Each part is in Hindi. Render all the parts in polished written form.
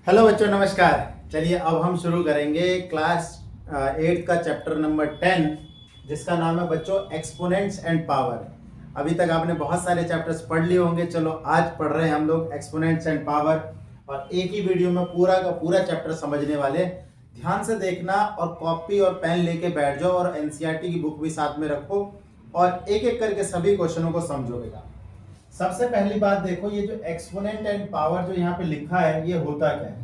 हेलो बच्चों, नमस्कार। चलिए अब हम शुरू करेंगे क्लास 8 का चैप्टर नंबर 10, जिसका नाम है बच्चों एक्सपोनेंट्स एंड पावर। अभी तक आपने बहुत सारे चैप्टर्स पढ़ लिए होंगे। चलो आज पढ़ रहे हैं हम लोग एक्सपोनेंट्स एंड पावर, और एक ही वीडियो में पूरा का पूरा चैप्टर समझने वाले। ध्यान से देखना और कॉपी और पेन लेके बैठ जाओ, और एनसीईआरटी की बुक भी साथ में रखो और एक एक करके सभी क्वेश्चनों को समझो बेटा। सबसे पहली बात देखो, ये जो एक्सपोनेंट एंड पावर जो यहाँ पे लिखा है, ये होता क्या है?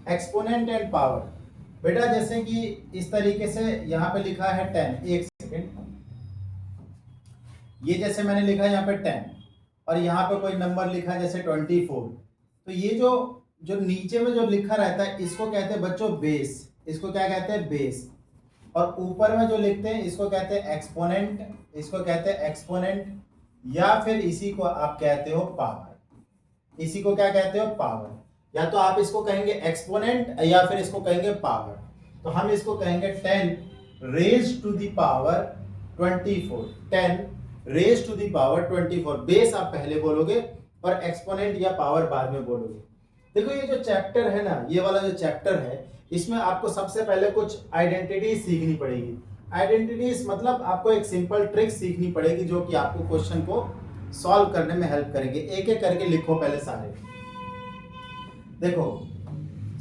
एक्सपोनेंट एंड पावर बेटा, जैसे कि इस तरीके से यहाँ पे लिखा है 10। एक सेकेंड, ये जैसे मैंने लिखा है यहाँ पे 10, और यहाँ पे कोई नंबर लिखा है जैसे 24। तो ये जो जो नीचे में जो लिखा रहता है, इसको कहते हैं बच्चों बेस। इसको क्या कहते हैं? बेस। और ऊपर में जो लिखते हैं, इसको कहते हैं एक्सपोनेंट। इसको कहते हैं एक्सपोनेंट, या फिर इसी को आप कहते हो पावर। इसी को क्या कहते हो? पावर। या तो आप इसको कहेंगे एक्सपोनेंट या फिर इसको कहेंगे पावर। तो हम इसको कहेंगे 10 raise to the power 24। 10 raise to the power 24। Base आप पहले बोलोगे और एक्सपोनेंट या पावर बाद में बोलोगे। देखो ये जो चैप्टर है ना, ये वाला जो चैप्टर है, इसमें आपको सबसे पहले कुछ आइडेंटिटी सीखनी पड़ेगी। आइडेंटिटीज मतलब आपको एक सिंपल ट्रिक सीखनी पड़ेगी, जो कि आपको क्वेश्चन को सॉल्व करने में हेल्प करेंगे। एक एक करके लिखो पहले सारे। देखो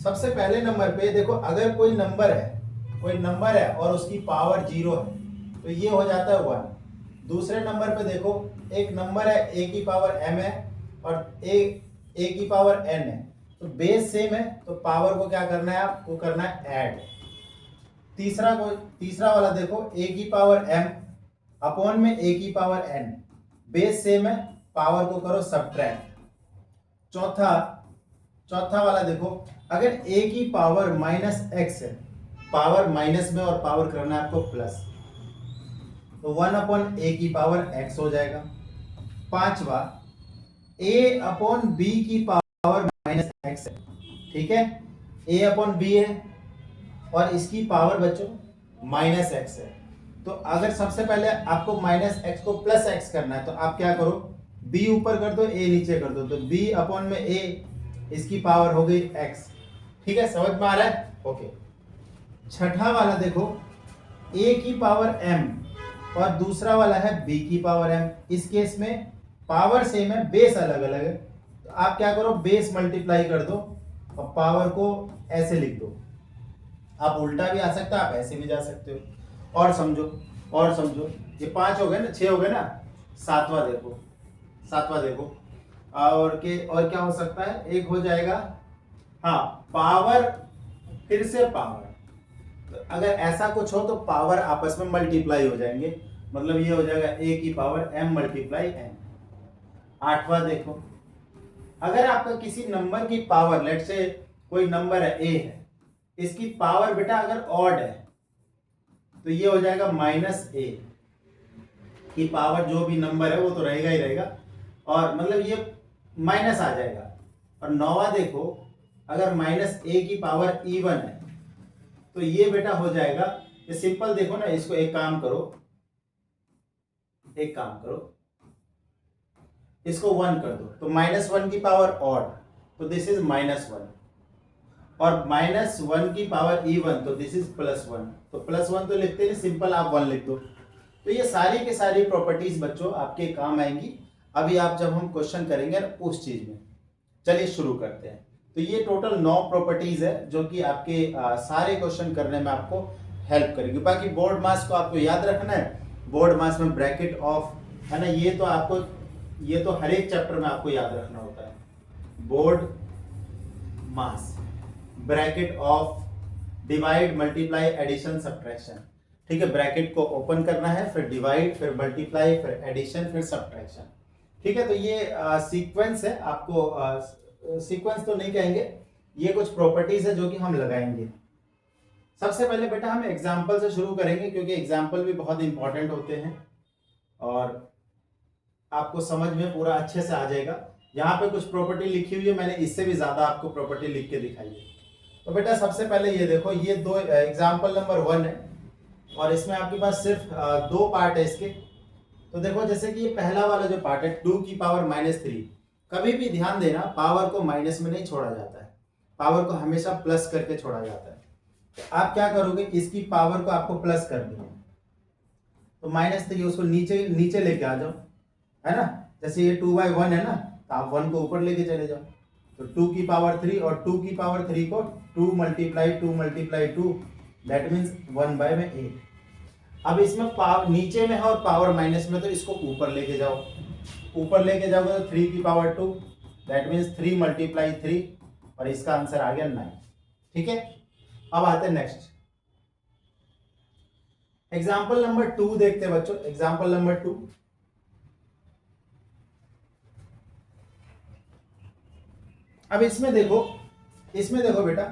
सबसे पहले नंबर पे देखो, अगर कोई नंबर है और उसकी पावर 0 है, तो ये हो जाता है 1। दूसरे नंबर पे देखो, एक नंबर है a की पावर m है और a की पावर n है, तो बेस सेम है, तो पावर को क्या करना है? आपको करना है ऐड। तीसरा वाला देखो, a की पावर m अपॉन में a की पावर n, बेस सेम है, पावर को करो सब्ट्रैक्ट। चौथा वाला देखो, अगर a की पावर -x है, पावर माइनस में और पावर करना है आपको प्लस, तो 1 अपॉन a की पावर x हो जाएगा। पांचवा, a अपॉन b की पावर -x है, ठीक है? a अपॉन b है और इसकी पावर बच्चों -x है। तो अगर सबसे पहले आपको -x को +x करना है, तो आप क्या करो? b ऊपर कर दो, a नीचे कर दो, तो b अपॉन में a, इसकी पावर हो गई x। ठीक है, समझ में आ रहा है? ओके। छठा वाला देखो, a की पावर m और दूसरा वाला है b की पावर m। इस केस में पावर सेम है, बेस अलग अलग है, तो आप क्या करो? बेस मल्टीप्लाई कर दो और पावर को ऐसे लिख दो। आप उल्टा भी आ सकता है, आप ऐसे भी जा सकते हो। और समझो, ये 5 हो गए ना, 6 हो गए ना। सातवां देखो, और क्या हो सकता है? एक हो जाएगा, हाँ, पावर फिर से पावर। तो अगर ऐसा कुछ हो तो पावर आपस में मल्टीप्लाई हो जाएंगे, मतलब ये हो जाएगा a की पावर m मल्टीप्लाई n। आठवां देखो, अगर आपका किसी नंबर की पावर, लेट से कोई नंबर है a है, इसकी पावर बेटा अगर ऑड है, तो ये हो जाएगा -a की पावर। जो भी नंबर है वो तो रहेगा ही रहेगा, और मतलब ये माइनस आ जाएगा। और नौवां देखो, अगर -a की पावर इवन है, तो ये बेटा हो जाएगा, ये सिंपल देखो ना, इसको एक काम करो, इसको 1 कर दो, तो -1 की पावर ऑड, तो दिस इज -1, और -1 की पावर इवन, तो दिस इज +1। तो +1 तो लिखते नहीं, सिंपल आप 1 लिख दो। तो ये सारी की सारी प्रॉपर्टीज बच्चों आपके काम आएंगी अभी आप जब हम क्वेश्चन करेंगे उस चीज में। चलिए शुरू करते हैं। तो ये टोटल 9 प्रॉपर्टीज है, जो कि आपके सारे क्वेश्चन करने में आपको हेल्प करेगी। बाकी बोर्ड मास को आपको याद रखना है। बोर्ड मास में ब्रैकेट ऑफ है ना, ये तो हर एक चैप्टर में आपको याद रखना होता है। BODMAS, bracket of, divide, multiply, addition, subtraction. ठीक है, ब्रैकेट को ओपन करना है, फिर डिवाइड, फिर मल्टीप्लाई, फिर एडिशन, फिर सब्ट्रैक्शन। ठीक है, तो ये सीक्वेंस है। आपको सीक्वेंस तो नहीं कहेंगे, ये कुछ प्रॉपर्टीज है जो कि हम लगाएंगे। सबसे पहले बेटा हम एग्जाम्पल से शुरू करेंगे, क्योंकि एग्जाम्पल भी बहुत इंपॉर्टेंट होते हैं और आपको समझ में पूरा अच्छे से आ जाएगा। यहाँ पे कुछ प्रॉपर्टी लिखी हुई है, मैंने इससे भी ज्यादा आपको प्रॉपर्टी लिख के दिखाई है। तो बेटा सबसे पहले ये देखो, ये दो एग्जाम्पल नंबर 1 है, और इसमें आपके पास सिर्फ 2 पार्ट है इसके। तो देखो, जैसे कि ये पहला वाला जो पार्ट है 2 की पावर -3, कभी भी ध्यान देना पावर को माइनस में नहीं छोड़ा जाता है। पावर को हमेशा प्लस करके छोड़ा जाता है। तो आप क्या करोगे, इसकी पावर को आपको प्लस करनी है, तो -3 उसको नीचे नीचे लेके आ जाओ, है ना। जैसे ये 2/1 है ना, तो आप 1 को ऊपर लेके चले जाओ, तो 2 की पावर 3 और 2 की पावर 3 को 2 × 2 दैट मीन्स 1/8। अब इसमें पावर नीचे में है और पावर माइनस में, तो इसको ऊपर लेके जाओ, ऊपर लेके जाओगे तो 3 की पावर 2 दैट मीन्स 3 × 3 और इसका आंसर आ गया 9। ठीक है, अब आते हैं नेक्स्ट एग्जाम्पल नंबर 2 देखते हैं बच्चों। एग्जाम्पल नंबर 2, अब इसमें देखो बेटा,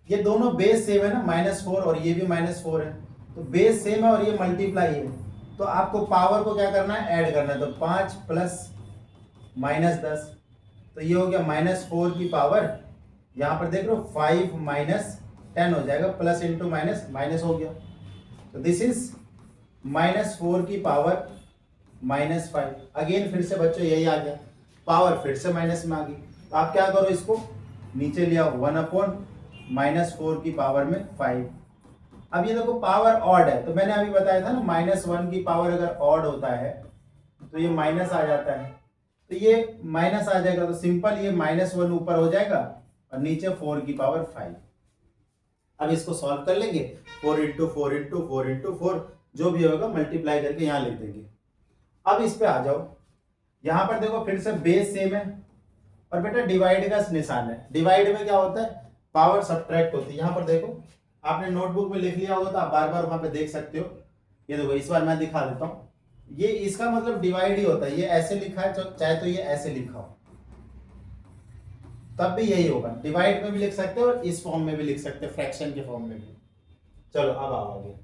ये दोनों बेस सेम है ना, -4 और ये भी -4 है, तो बेस सेम है और ये मल्टीप्लाई है, तो आपको पावर को क्या करना है, ऐड करना है। तो 5 + -10, तो ये हो गया -4 की पावर, यहाँ पर देख रहे हो 5 - 10 हो जाएगा, प्लस इंटू माइनस माइनस हो गया, तो दिस इज -4 की पावर -5। अगेन फिर से बच्चों यही आ गया, पावर फिर से माइनस में आ गई, तो आप क्या करो, इसको नीचे ले आओ, 1/-4 की पावर में 5। अब ये देखो पावर ऑड है, तो मैंने अभी बताया था ना, -1 की पावर अगर ऑड होता है तो ये माइनस आ जाता है, तो ये माइनस आ जाएगा, तो सिंपल ये -1 ऊपर हो जाएगा और नीचे 4 की पावर 5। अब इसको सॉल्व कर लेंगे, 4 × 4 × 4 × 4 जो भी होगा मल्टीप्लाई करके यहाँ लिख देंगे। अब इस पे आ जाओ, यहाँ पर देखो फिर से बेस सेम है और बेटा डिवाइड का निशान है। डिवाइड में क्या होता है, पावर सब्ट्रैक्ट होती है। यहाँ पर देखो, आपने नोटबुक में लिख लिया होगा तो आप बार बार वहां पे देख सकते हो। ये देखो, इस बार मैं दिखा देता हूँ, ये इसका मतलब डिवाइड ही होता है। ये ऐसे लिखा है, चाहे तो ये ऐसे लिखा हो तब भी यही होगा। डिवाइड में भी लिख सकते हो और इस फॉर्म में भी लिख सकते हो, फ्रैक्शन के फॉर्म में भी। चलो अब आओ आगे,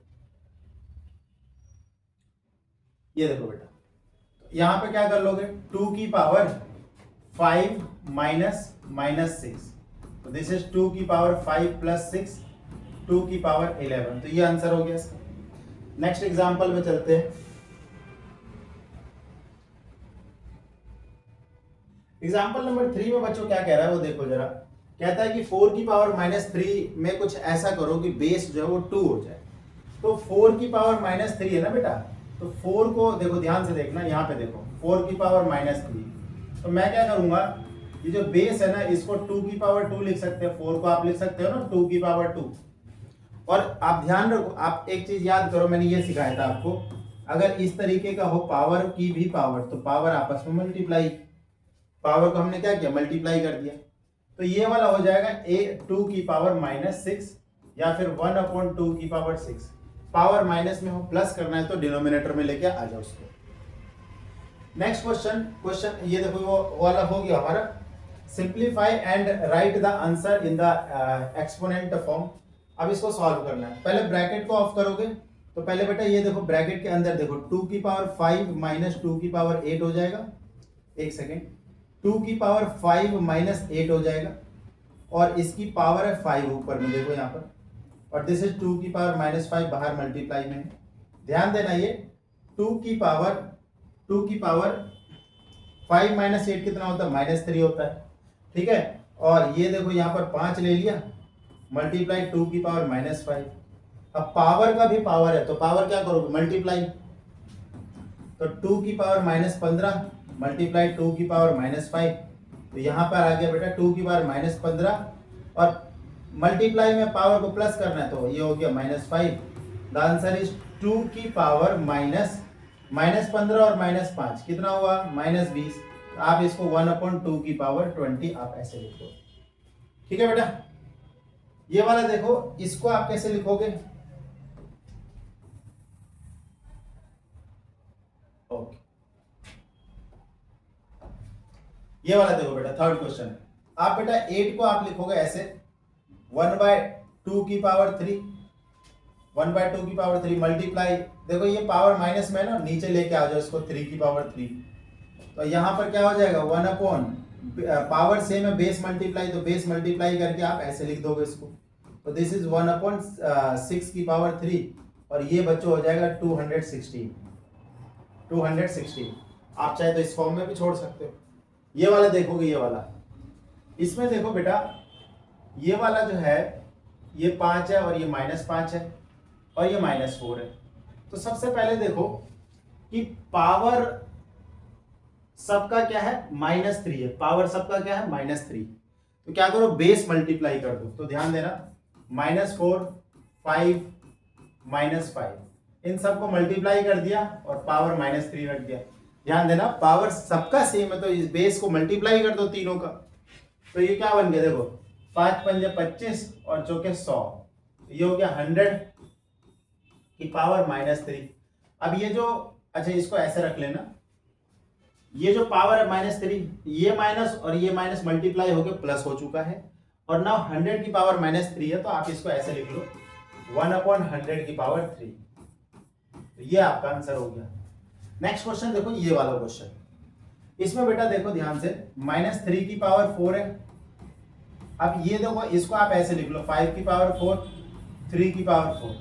ये देखो बेटा, यहाँ पे क्या कर लोगे, 2 की पावर 5 - -6, तो दिस इज 2 की पावर 5 + 6, 2 की पावर 11, तो ये आंसर हो गया इसका। नेक्स्ट एग्जांपल में चलते हैं। एग्जांपल नंबर 3 में बच्चों क्या कह रहा है वो देखो जरा। कहता है कि 4 की पावर -3 में कुछ ऐसा करो कि बेस जो है वो 2 हो जाए। तो 4 की पावर -3 है ना बेटा, तो 4 को देखो, ध्यान से देखना, यहाँ पे देखो 4 की पावर -3, तो मैं क्या करूंगा, ये जो बेस है ना इसको 2 की पावर 2 लिख सकते हैं, 4 को आप लिख सकते हो ना 2 की पावर 2। और आप ध्यान रखो, आप एक चीज याद करो, मैंने ये सिखाया था आपको, अगर इस तरीके का हो पावर की भी पावर, तो पावर आपस में मल्टीप्लाई, पावर को हमने क्या किया, मल्टीप्लाई कर दिया, तो ये वाला हो जाएगा 2 की पावर -6 या फिर 1/2 की पावर 6। पावर माइनस में हो, प्लस करना है तो डिनोमिनेटर में लेके आ जाओ उसको। नेक्स्ट क्वेश्चन ये देखो, वो वाला हो गया हमारा, simplify and right the answer in the exponent form. अब इसको सॉल्व करना है। पहले ब्रैकेट को ऑफ करोगे, तो पहले बेटा ये देखो ब्रैकेट के अंदर देखो 2 की पावर 5 - 2 की पावर 8 हो जाएगा। एक सेकेंड, 2 की पावर 5 - 8 हो जाएगा और इसकी पावर है 5 ऊपर में देखो यहाँ पर, और दिस इज 2 की पावर -5 बाहर मल्टीप्लाई में है। ध्यान देना, ये 2 की पावर 5 - 8 कितना होता है, -3 होता है, ठीक है। और ये देखो यहाँ पर 5 ले लिया, मल्टीप्लाई 2 की पावर -5। अब पावर का भी पावर है, तो पावर क्या करोगे, मल्टीप्लाई, तो 2 की पावर -15 मल्टीप्लाई 2 की पावर -5, तो यहाँ पर आ गया बेटा 2 की पावर -15 और मल्टीप्लाई में पावर को प्लस करना है, तो ये हो गया -5। द आंसर इज 2 की पावर -15 और -5 कितना हुआ, -20। तो आप इसको 1/2 की पावर 20 आप ऐसे लिख दो, ठीक है बेटा। ये वाला देखो, इसको आप कैसे लिखोगे, ओके, ये वाला देखो बेटा, थर्ड क्वेश्चन। आप बेटा 8 को आप लिखोगे ऐसे 1/2 की पावर 3, 1/2 की पावर 3 मल्टीप्लाई, देखो ये पावर माइनस में है ना, नीचे लेके आ जाओ इसको 3 की पावर 3, तो यहाँ पर क्या हो जाएगा 1 पावर सेम है, बेस मल्टीप्लाई, तो बेस मल्टीप्लाई करके आप ऐसे लिख दोगे इसको, तो दिस इज 1/6 की पावर 3 और ये बच्चों हो जाएगा 216। आप चाहे तो इस फॉर्म में भी छोड़ सकते हो। ये वाला देखोगे, ये वाला, इसमें देखो बेटा ये वाला जो है ये 5 है और ये -5 है और ये -4 है। तो सबसे पहले देखो कि पावर सबका क्या है -3 है, पावर सबका क्या है -3। तो क्या करो बेस मल्टीप्लाई कर दो। तो ध्यान देना -4 5 -5 इन सबको मल्टीप्लाई कर दिया और पावर -3 रख दिया। ध्यान देना पावर सबका सेम है तो इस बेस को मल्टीप्लाई कर दो तीनों का। तो ये क्या बन गया देखो 5 पंजे 25 और चौके 100, ये हो गया 100 की पावर -3। अब ये जो अच्छा इसको ऐसे रख लेना, ये जो पावर है -3 ये माइनस और ये माइनस मल्टीप्लाई होकर प्लस हो चुका है और नाउ 100 की पावर -3 है तो आप इसको ऐसे लिख लो 1/100 की पावर 3। तो ये आपका आंसर हो गया। नेक्स्ट क्वेश्चन देखो ये वाला क्वेश्चन, इसमें बेटा देखो ध्यान से -3 की पावर 4 है। अब ये देखो इसको आप ऐसे लिख लो 5 की पावर 4 3 की पावर 4।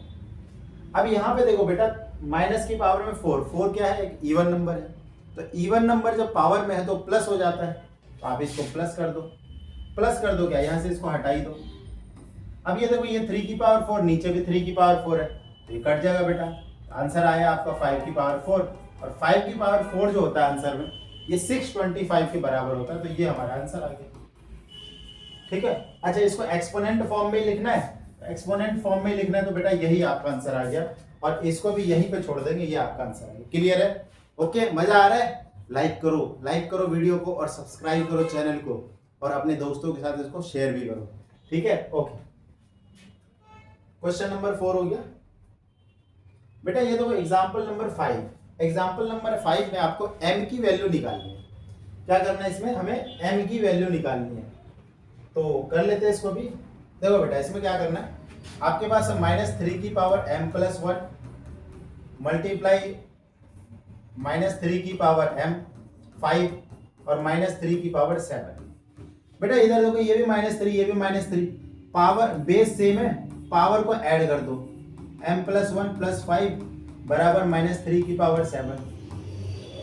अब यहाँ पे देखो बेटा माइनस की पावर में 4 क्या है एक इवन नंबर है, तो इवन नंबर जब पावर में है तो प्लस हो जाता है। तो आप इसको प्लस कर दो, प्लस कर दो क्या यहाँ से इसको हटा ही दो। अब ये देखो ये 3 की पावर 4 नीचे भी 3 की पावर 4 है तो ये कट जाएगा बेटा। आंसर आया आपका 5 की पावर 4 और 5 की पावर 4 जो होता है आंसर में ये 625 के बराबर होता है। तो ये हमारा आंसर आ गया। ठीक है। अच्छा इसको एक्सपोनेंट फॉर्म में लिखना है, एक्सपोनेंट फॉर्म में लिखना है तो बेटा यही आपका आंसर आ गया और इसको भी यहीं पे छोड़ देंगे, ये आपका आंसर आ गया। क्लियर है? ओके मजा आ रहा है? लाइक करो वीडियो को और सब्सक्राइब करो चैनल को और अपने दोस्तों के साथ इसको शेयर भी करो। ठीक है ओके। क्वेश्चन नंबर 4 हो गया बेटा। ये देखो एग्जांपल नंबर 5, एग्जांपल नंबर 5 में आपको m की वैल्यू निकालनी है। क्या करना है इसमें हमें m की वैल्यू निकालनी है। तो कर लेते हैं इसको भी। देखो बेटा इसमें क्या करना है, आपके पास -3 की पावर m+1 मल्टीप्लाई -3 की पावर m5 और -3 की पावर 7। बेटा इधर देखो ये भी -3 ये भी -3, पावर बेस सेम है, पावर को ऐड कर दो m+1 + 5 बराबर -3 की पावर 7।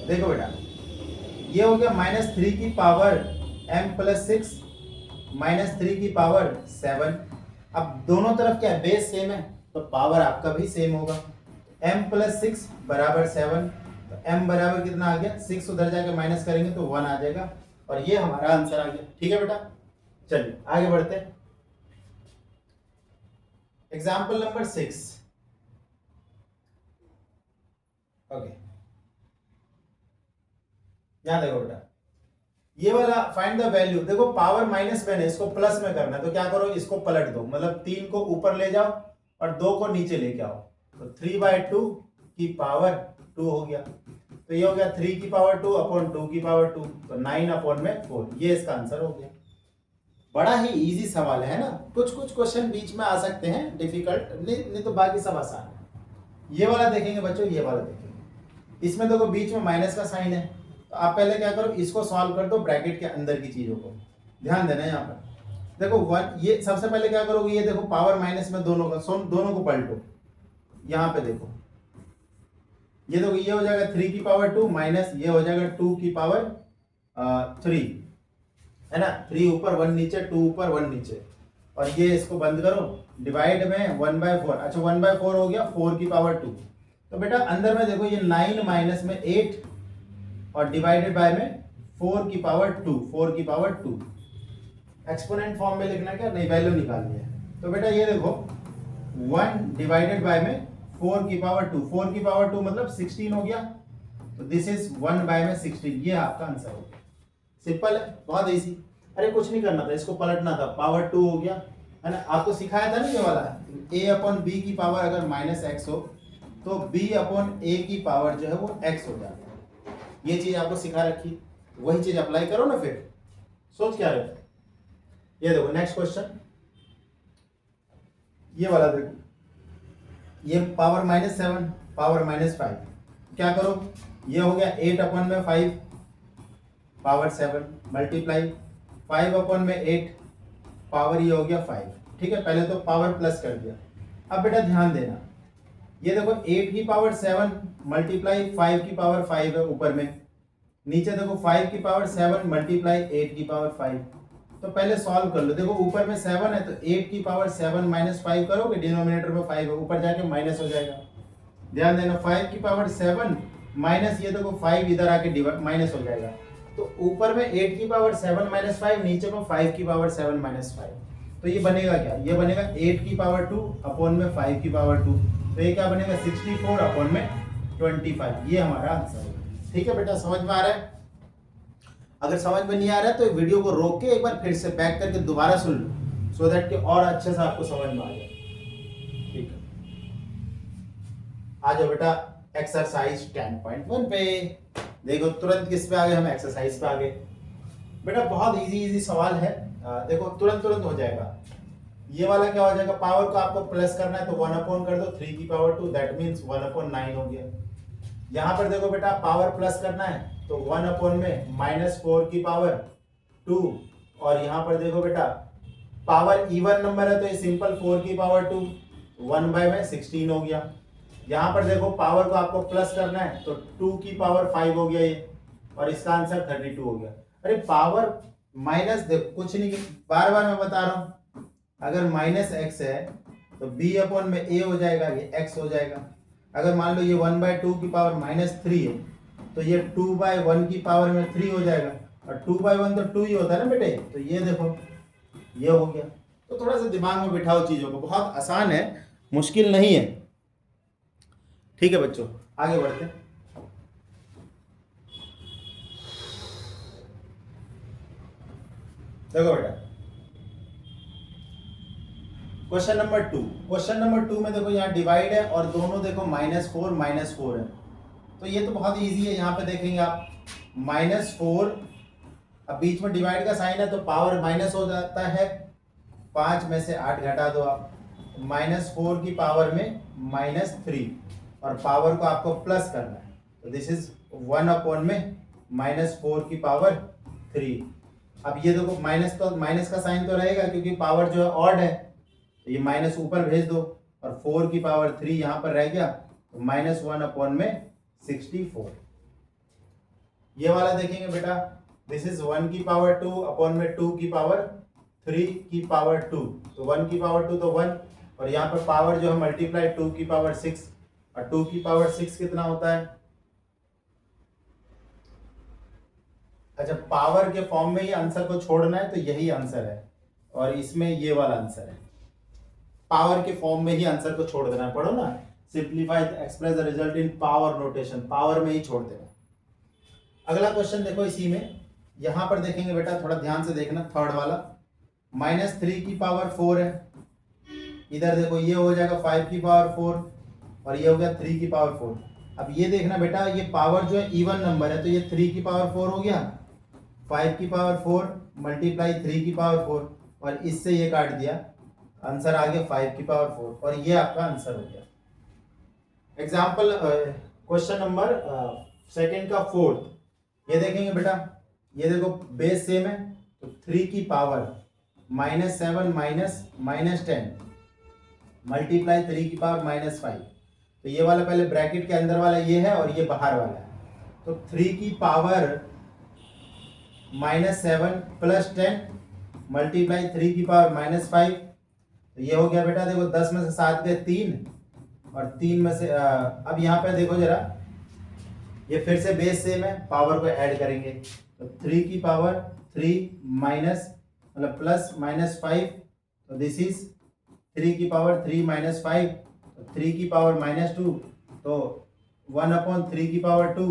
देखो बेटा ये हो गया -3 की पावर m+6 -3 की पावर 7। अब दोनों तरफ क्या है बेस सेम है तो पावर आपका भी सेम होगा। m+6 बराबर 7 तो m बराबर कितना आ गया 6, उधर जाके माइनस करेंगे तो 1 आ जाएगा और ये हमारा आंसर आ गया। ठीक है बेटा चलिए आगे बढ़ते हैं। Example number 6 okay. यहां देखो बेटा ये वाला फाइंड द वैल्यू, देखो पावर माइनस में है इसको प्लस में करना है तो क्या करो इसको पलट दो, मतलब 3 को ऊपर ले जाओ और 2 को नीचे लेके आओ तो 3/2 की पावर 2 हो गया। तो ये हो गया 3 की पावर 2 अपॉन 2 की पावर 2 तो 9/4। ये इसका आंसर हो गया। बड़ा ही इजी सवाल है ना, कुछ क्वेश्चन बीच में आ सकते हैं डिफिकल्ट, नहीं तो बाकी सब आसान है। ये वाला देखेंगे बच्चों, ये वाला देखेंगे, इसमें देखो बीच में माइनस का साइन है तो आप पहले क्या करो इसको सॉल्व कर दो ब्रैकेट के अंदर की चीजों को। ध्यान देना यहाँ पर देखो 1, ये सबसे पहले क्या करोगे ये देखो पावर माइनस में दोनों को पलटो। यहाँ पे देखो ये देखो ये हो जाएगा 3 की पावर 2 माइनस ये हो जाएगा 2 की पावर 3 है ना, 3 ऊपर 1 नीचे 2 ऊपर 1 नीचे और ये इसको बंद करो डिवाइड में 1/4। अच्छा 1/4 हो गया 4 की पावर 2। तो बेटा अंदर में देखो ये 9 माइनस में 8 और डिवाइडेड बाय में 4 की पावर 2, 4 की पावर 2। एक्सपोनेंट फॉर्म में लिखना क्या नहीं वैल्यू निकालनी है। तो बेटा ये देखो 1 डिवाइडेड बाय में 4 की पावर 2, 4 की पावर 2 मतलब 16 हो गया तो दिस इज 1/16। ये आपका आंसर हो गया। सिंपल है बहुत इजी। अरे कुछ नहीं करना था इसको पलटना था, पावर 2 हो गया है ना। आपको सिखाया था ना ये वाला a/b की पावर अगर -x हो तो b/a की पावर जो है वो x हो जाता है। ये चीज आपको सिखा रखी, वही चीज अप्लाई करो ना फिर सोच क्या रहे। ये देखो नेक्स्ट क्वेश्चन ये वाला देखो, ये पावर -7 पावर -5 क्या करो ये हो गया 8/5 पावर 7 मल्टीप्लाई 5/8 पावर ये हो गया 5। ठीक है पहले तो पावर प्लस कर दिया। अब बेटा ध्यान देना ये देखो 8 की पावर 7 मल्टीप्लाई 5 की पावर 5 है ऊपर में, नीचे देखो 5 की पावर 7 मल्टीप्लाई 8 की पावर 5 तो पहले सॉल्व कर लो। देखो ऊपर में 7 है तो 8 की पावर 7 माइनस 5 करोगे, डिनोमिनेटर में 5 है, ऊपर जाके माइनस हो जाएगा। ध्यान देना 5 की पावर 7 माइनस ये देखो 5 इधर आके माइनस हो जाएगा। तो ऊपर में 8 की पावर 7 माइनस 5, नीचे में 5 की पावर 7 माइनस 5। तो ये बनेगा क्या, ये बनेगा 8 की पावर 2 अपॉन में 5 की पावर 2। तो ये क्या बनेगा 64 अपॉन में 25। ये हमारा आंसर है। ठीक है बेटा, समझ में आ रहा है? अगर समझ में नहीं आ रहा है तो वीडियो को रोक के एक बार फिर से बैक करके दोबारा सुन लो, सो दैट कि और अच्छे से आपको समझ में आ जाए। ठीक है, आ जाओ बेटा एक्सरसाइज 10.1 पे। देखो तुरंत किस पे आ गए हम, एक्सरसाइज पे आ गए। बेटा बहुत इजी सवाल है, देखो तुरंत हो जाएगा। ये वाला क्या हो जाएगा, पावर को आपको प्लस करना है तो 1 अपॉन कर दो 3 की पावर 2, दैट मींस 1 अपॉन 9 हो गया। यहाँ पर देखो बेटा पावर प्लस करना है तो 1 अपॉन में -4 की पावर 2, और यहाँ पर देखो बेटा पावर इवन नंबर है तो ये सिंपल 4 की पावर 2, 1 बाय में 16 हो गया। यहाँ पर देखो पावर को आपको प्लस करना है तो 2 की पावर 5 हो गया ये, और इसका आंसर 32 हो गया। अरे पावर माइनस देखो कुछ नहीं, बार बार मैं बता रहा हूँ, अगर -x है तो b अपॉन में a हो जाएगा, ये x हो जाएगा। अगर मान लो ये 1/2 की पावर -3 है तो ये 2/1 की पावर में 3 हो जाएगा, और 2/1 तो 2 ही होता है ना बेटे। तो ये देखो ये हो गया। तो थोड़ा सा दिमाग में बिठाओ चीजों को, बहुत आसान है, मुश्किल नहीं है। ठीक है बच्चों, आगे बढ़ते हैं। देखो बेटा क्वेश्चन नंबर 2, क्वेश्चन नंबर 2 में देखो यहाँ डिवाइड है और दोनों देखो -4 है। तो ये तो बहुत इजी है, यहाँ पे देखेंगे आप -4, अब बीच में डिवाइड का साइन है तो पावर माइनस हो जाता है, 5 में से 8 घटा दो आप, -4 की पावर में -3, और पावर को आपको प्लस करना है तो दिस इज 1 अपॉन में -4 की पावर 3। अब ये देखो माइनस का साइन तो रहेगा क्योंकि पावर जो है ऑड है, तो ये माइनस ऊपर भेज दो, और 4 की पावर 3 यहाँ पर रह गया तो -1 अपॉन में 64। ये वाला देखेंगे बेटा, दिस इज 1 की पावर 2 अपॉन में 2 की पावर 3 की पावर 2, तो 1 की पावर 2 तो 1, और यहाँ पर पावर जो है मल्टीप्लाई 2 की पावर 6, और 2 की पावर 6 कितना होता है, अच्छा पावर के फॉर्म में ही आंसर को छोड़ना है तो यही आंसर है, और इसमें ये वाला आंसर है। पावर के फॉर्म में ही आंसर को छोड़ देना है, पढ़ो ना, simplify express the result in power notation, power में ही छोड़ देना। अगला क्वेश्चन देखो इसी में, यहां पर देखेंगे बेटा थोड़ा ध्यान से देखना, थर्ड वाला -3 की पावर 4 है, इधर देखो ये हो जाएगा 5 की पावर 4, और ये हो गया 3 की पावर 4। अब ये देखना बेटा ये पावर जो है इवन नंबर है तो ये 3 की पावर 4 हो गया, 5 की पावर 4 मल्टीप्लाई 3 की पावर 4, और इससे ये काट दिया, आंसर आ गया 5 की पावर 4, और ये आपका आंसर हो गया। एग्जाम्पल क्वेश्चन नंबर सेकेंड का 4th, ये देखेंगे बेटा, ये देखो बेस सेम है तो 3 की पावर -7 -10 मल्टीप्लाई 3 की पावर -5, तो ये वाला पहले ब्रैकेट के अंदर वाला ये है और ये बाहर वाला है, तो 3 की पावर -7 + 10 मल्टीप्लाई 3 की पावर -5, तो ये हो गया बेटा देखो 10 में से 7 गए 3, और 3 में से अब यहाँ पे देखो जरा, ये फिर से बेस सेम है, पावर को ऐड करेंगे तो 3 की पावर 3 माइनस मतलब प्लस -5, तो दिस इज 3 की पावर 3 -5, तो 3 की पावर -2, तो 1 अपॉन 3 की पावर 2,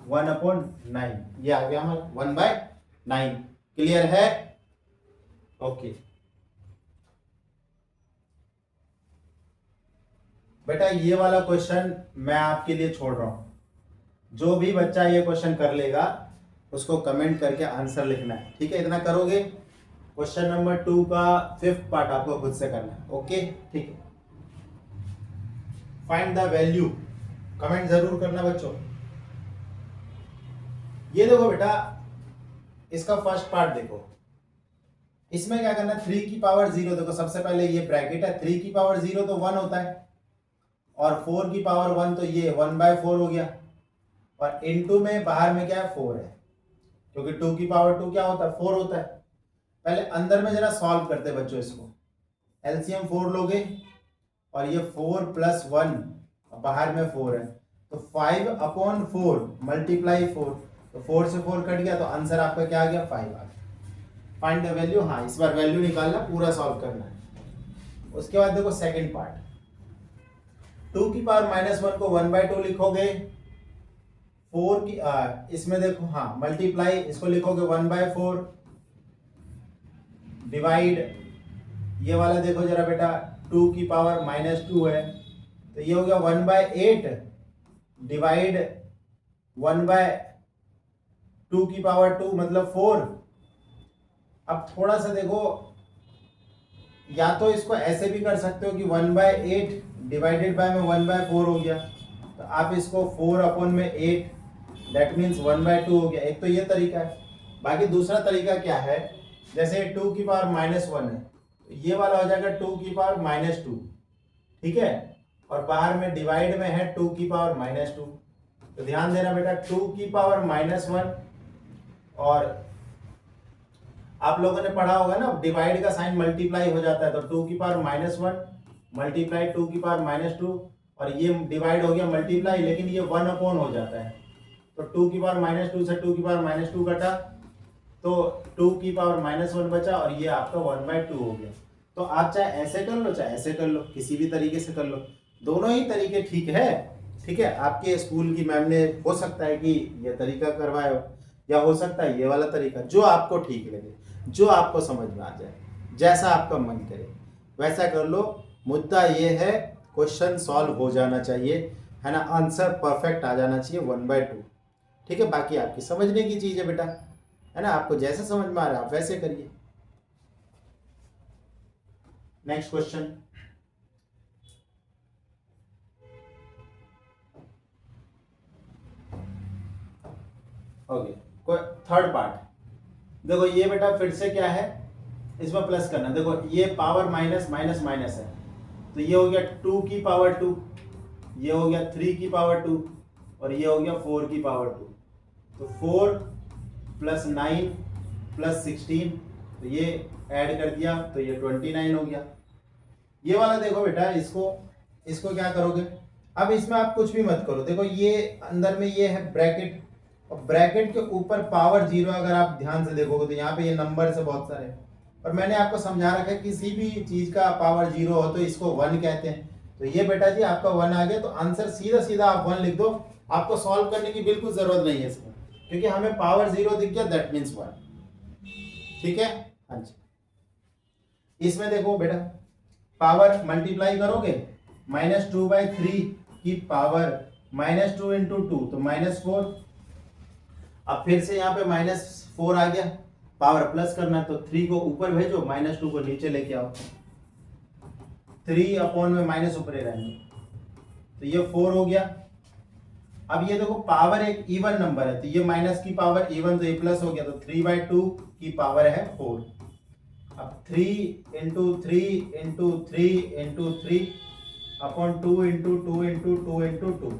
1 अपॉन 9, ये आ गया हमारा 1/9। क्लियर है? ओके बेटा, ये वाला क्वेश्चन मैं आपके लिए छोड़ रहा हूं, जो भी बच्चा ये क्वेश्चन कर लेगा उसको कमेंट करके आंसर लिखना है, ठीक है? इतना करोगे, क्वेश्चन नंबर 2 का 5th पार्ट आपको खुद से करना है, ओके ठीक है? फाइंड द वैल्यू, कमेंट जरूर करना बच्चों। ये देखो बेटा, इसका फर्स्ट पार्ट देखो, इसमें क्या करना है, 3 की पावर 0, देखो सबसे पहले ये ब्रैकेट है, 3 की पावर 0 तो 1 होता है, और 4 की पावर 1 तो ये 1/4 हो गया, और इनटू में बाहर में क्या है 4 है, क्योंकि 2 की पावर 2 क्या होता है 4 होता है, पहले अंदर में जरा सॉल्व करते बच्चों इसको। एलसीएम 4 लोगे और ये 4 प्लस 1, बाहर में 4 है तो 5/4 मल्टीप्लाई 4, तो 4 से 4 कट गया तो आंसर आपका क्या आ गया 5 आ गया। फाइंड द वैल्यू, हाँ इस बार वैल्यू निकालना, पूरा सॉल्व करना है। उसके बाद देखो सेकंड पार्ट, 2 की पावर -1 को 1/2 लिखोगे, 4 की इसमें देखो हाँ मल्टीप्लाई, इसको लिखोगे 1/4, डिवाइड ये वाला देखो जरा बेटा 2 की पावर -2 है तो ये हो गया 1/8 डिवाइड 1/2 की पावर 2 मतलब 4। अब थोड़ा सा देखो, या तो इसको ऐसे भी कर सकते हो कि 1/8 डिवाइडेड बाय में 1/4 हो गया, तो आप इसको 4/8 दैट मीन्स 1/2 हो गया। एक तो ये तरीका है। बाकी दूसरा तरीका क्या है, जैसे 2 की पावर -1 है तो ये वाला हो जाएगा 2 की पावर -2, ठीक है, और बाहर में डिवाइड में है 2 की पावर -2, तो ध्यान देना बेटा 2 की पावर -1, और आप लोगों ने पढ़ा होगा ना डिवाइड का साइन मल्टीप्लाई हो जाता है, तो 2 की पावर -1 मल्टीप्लाई 2 की पावर -2, और ये डिवाइड हो गया मल्टीप्लाई, लेकिन ये 1/, हो जाता है, तो 2 की पावर -2 से 2 की पावर -2 कटा तो 2 की पावर -1 बचा, और ये आपका 1/2 हो गया। तो आप चाहे ऐसे कर लो चाहे ऐसे कर लो, किसी भी तरीके से कर लो, दोनों ही तरीके ठीक है। ठीक है, आपके स्कूल की मैम ने हो सकता है कि ये तरीका करवाए हो, या हो सकता है ये वाला तरीका, जो आपको ठीक लगे, जो आपको समझ में आ जाए, जैसा आपका मन करे वैसा कर लो। मुद्दा ये है क्वेश्चन सॉल्व हो जाना चाहिए, है ना, आंसर परफेक्ट आ जाना चाहिए 1/2। ठीक है, बाकी आपकी समझने की चीज है बेटा, है ना, आपको जैसे समझ में आ रहा है आप वैसे करिए। Next question, okay, third part. देखो ये बेटा फिर से क्या है, इसमें प्लस करना। देखो ये पावर माइनस माइनस माइनस है, तो ये हो गया 2 की पावर 2, ये हो गया 3 की पावर 2, और ये हो गया 4 की पावर 2, तो 4 प्लस 9 प्लस 16, तो ये ऐड कर दिया तो ये 29 हो गया। ये वाला देखो बेटा, इसको क्या करोगे, अब इसमें आप कुछ भी मत करो। देखो ये अंदर में ये है ब्रैकेट, और ब्रैकेट के ऊपर पावर 0, अगर आप ध्यान से देखोगे तो यहाँ पे ये नंबर से बहुत सारे, और मैंने आपको समझा रखा है किसी भी चीज का पावर 0 हो तो इसको 1 कहते हैं। तो ये बेटा जी आपका 1 आ गया, तो आंसर सीधा सीधा आप 1 लिख दो, आपको सॉल्व करने की बिल्कुल जरूरत नहीं है इसमें, क्योंकि हमें पावर 0 दिख गया, दैट मीन्स 1। ठीक है, हाँ जी। इसमें देखो बेटा पावर मल्टीप्लाई करोगे, -2/3 की पावर -2 इंटू 2 तो -4, अब फिर से यहाँ पे -4 आ गया, पावर प्लस करना है तो 3 को ऊपर भेजो, -2 को नीचे लेके आओ, 3 अपॉन में माइनस ऊपर ही रहेंगे, तो ये 4 हो गया। अब ये देखो पावर एक इवन नंबर है, तो ये माइनस की पावर इवन, तो ये प्लस हो गया, तो 3/2 की पावर है 4। अब 3 into 3 into 3 into 3 upon 2 into 2 into 2 into 2,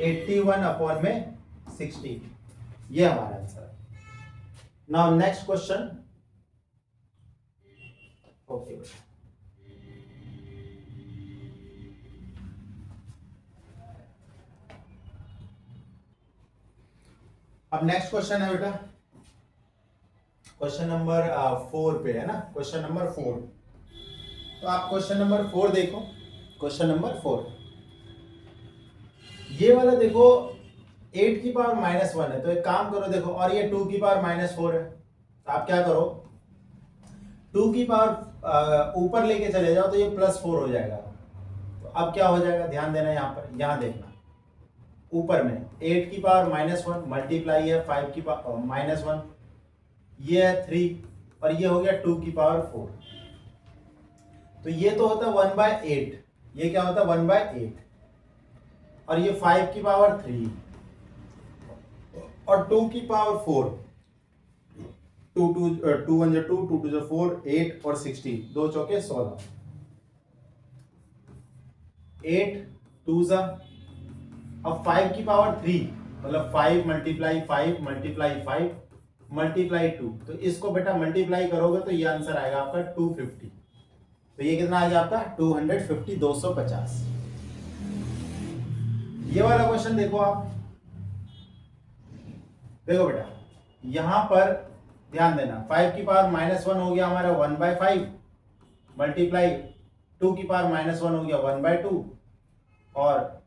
81 upon में 60, ये हमारा आंसर है। नाउ नेक्स्ट क्वेश्चन, ओके, अब नेक्स्ट क्वेश्चन है बेटा, क्वेश्चन नंबर 4 पे है ना, क्वेश्चन नंबर 4। तो आप क्वेश्चन नंबर 4 देखो, क्वेश्चन नंबर 4 ये वाला देखो 8 की पावर -1 है, तो एक काम करो देखो, और ये 2 की पावर -4 है, तो आप क्या करो 2 की पावर ऊपर लेके चले जाओ तो ये +4 हो जाएगा। तो अब क्या हो जाएगा, ध्यान देना यहाँ पर, यहाँ देखना ऊपर में 8 की पावर -1 मल्टीप्लाई है 5 की पावर -1, ये है 3, और ये हो गया 2 की पावर 4, तो ये तो होता है 1/8, ये क्या होता है 1/8, और ये 5 की पावर 3 और 2 की पावर 4, 2 2 2 1 2 2 2 4, 8 और 16, 2 चौके 16, 8 2 जा, अब 5 की पावर 3 मतलब 5 मल्टीप्लाई 5 मल्टीप्लाई 5, मल्टीप्लाई 2, तो इसको बेटा मल्टीप्लाई करोगे तो ये आंसर आएगा आपका 250। तो ये कितना आ गया आपका 250, 250। ये वाला क्वेश्चन देखो आप, देखो बेटा यहां पर ध्यान देना, 5 की पावर -1 हो गया हमारा 1/5 मल्टीप्लाई 2 की पावर -1 हो गया 1/2 और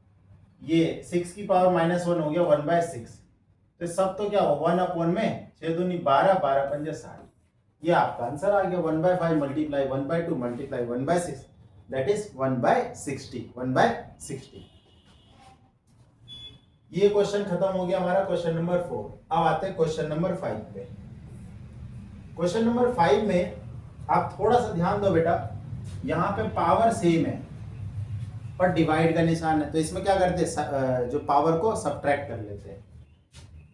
ये 6 की पावर -1 हो गया 1/6। तो सब तो क्या हो 1 अपॉन में 6 दूनी 12, 12 पंजे 60। ये आपका आंसर आ गया 1/5 मल्टीप्लाई 1/2 मल्टीप्लाई 1/6, दैट इज 1/60, 1/60। ये क्वेश्चन खत्म हो गया हमारा क्वेश्चन नंबर 4। अब आते हैं क्वेश्चन नंबर 5 पे। क्वेश्चन नंबर 5 में आप थोड़ा सा ध्यान दो बेटा, यहाँ पे पावर सेम है पर डिवाइड का निशान है, तो इसमें क्या करते हैं जो पावर को सब्ट्रैक्ट कर लेते हैं।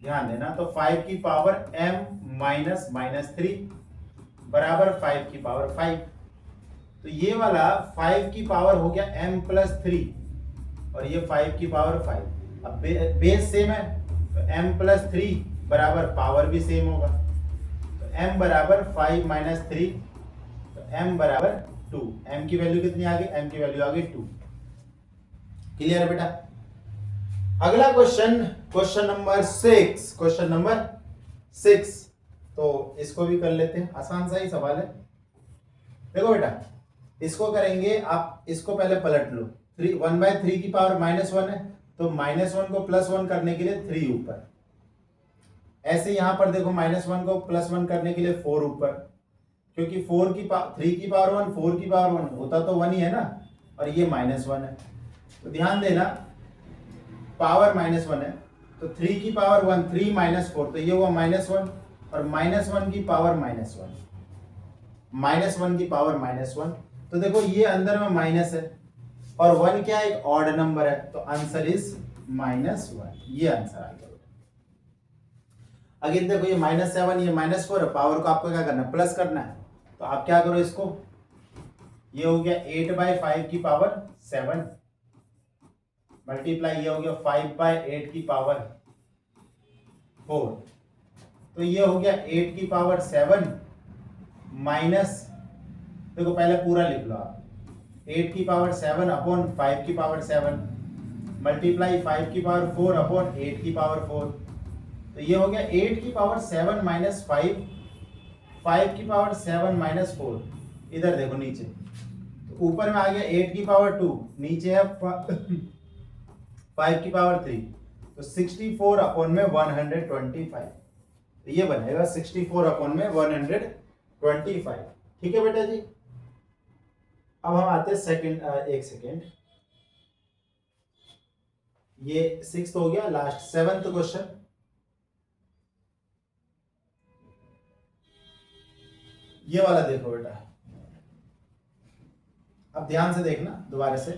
ध्यान देना, तो 5 की पावर m माइनस -3 बराबर 5 की पावर 5। तो ये वाला 5 की पावर हो गया m प्लस 3 और ये 5 की पावर 5। अब बेस सेम है तो m प्लस 3 बराबर पावर भी सेम होगा, तो m बराबर 5 माइनस 3, तो m बराबर 2। m की वैल्यू कितनी आ गई, m की वैल्यू आ गई 2। क्लियर है बेटा। अगला question, question number 6, question number 6, तो इसको भी कर लेते हैं, आसान सा ही सवाल है। देखो बेटा इसको करेंगे, आप इसको पहले पलट लो, 1/3 की पावर -1 है तो -1 को +1 करने के लिए 3 ऊपर, ऐसे यहां पर देखो -1 को +1 करने के लिए 4 ऊपर, क्योंकि 3 की पावर 1 4 की पावर 1 होता तो 1 ही है ना, और ये -1 है। तो ध्यान देना पावर -1 है तो 3 की पावर 1 3 - 4, तो ये हुआ -1 और -1 की पावर -1, -1 की पावर -1। तो देखो ये अंदर में माइनस है और 1 क्या है, एक ऑड नंबर है, तो आंसर इज -1। ये आंसर आ गया। अगेन देखो ये -7 ये -4 है, पावर को आपको क्या करना है, प्लस करना है, तो आप क्या करो इसको, ये हो गया 8/5 की पावर 7 मल्टीप्लाई ये हो गया 5/8 की पावर 4, तो ये हो गया 8 की पावर 7 माइनस, देखो पहले पूरा लिख लो आप, 8 की पावर 7 अपॉन 5 की पावर 7 मल्टीप्लाई 5 की पावर 4 अपॉन 8 की पावर 4, तो ये हो गया 8 की पावर 7 माइनस 5, 5 की पावर 7 माइनस 4, इधर देखो नीचे, तो ऊपर में आ गया 8 की पावर 2, नीचे है 5 की पावर 3, तो 64 अपॉन में 125, तो ये बनेगा 64 अपॉन में 125। ठीक है बेटा जी। अब हम आते हैं सेकंड, एक सेकेंड, ये 6 हो गया, लास्ट 7th क्वेश्चन। ये वाला देखो बेटा, अब ध्यान से देखना दोबारा से,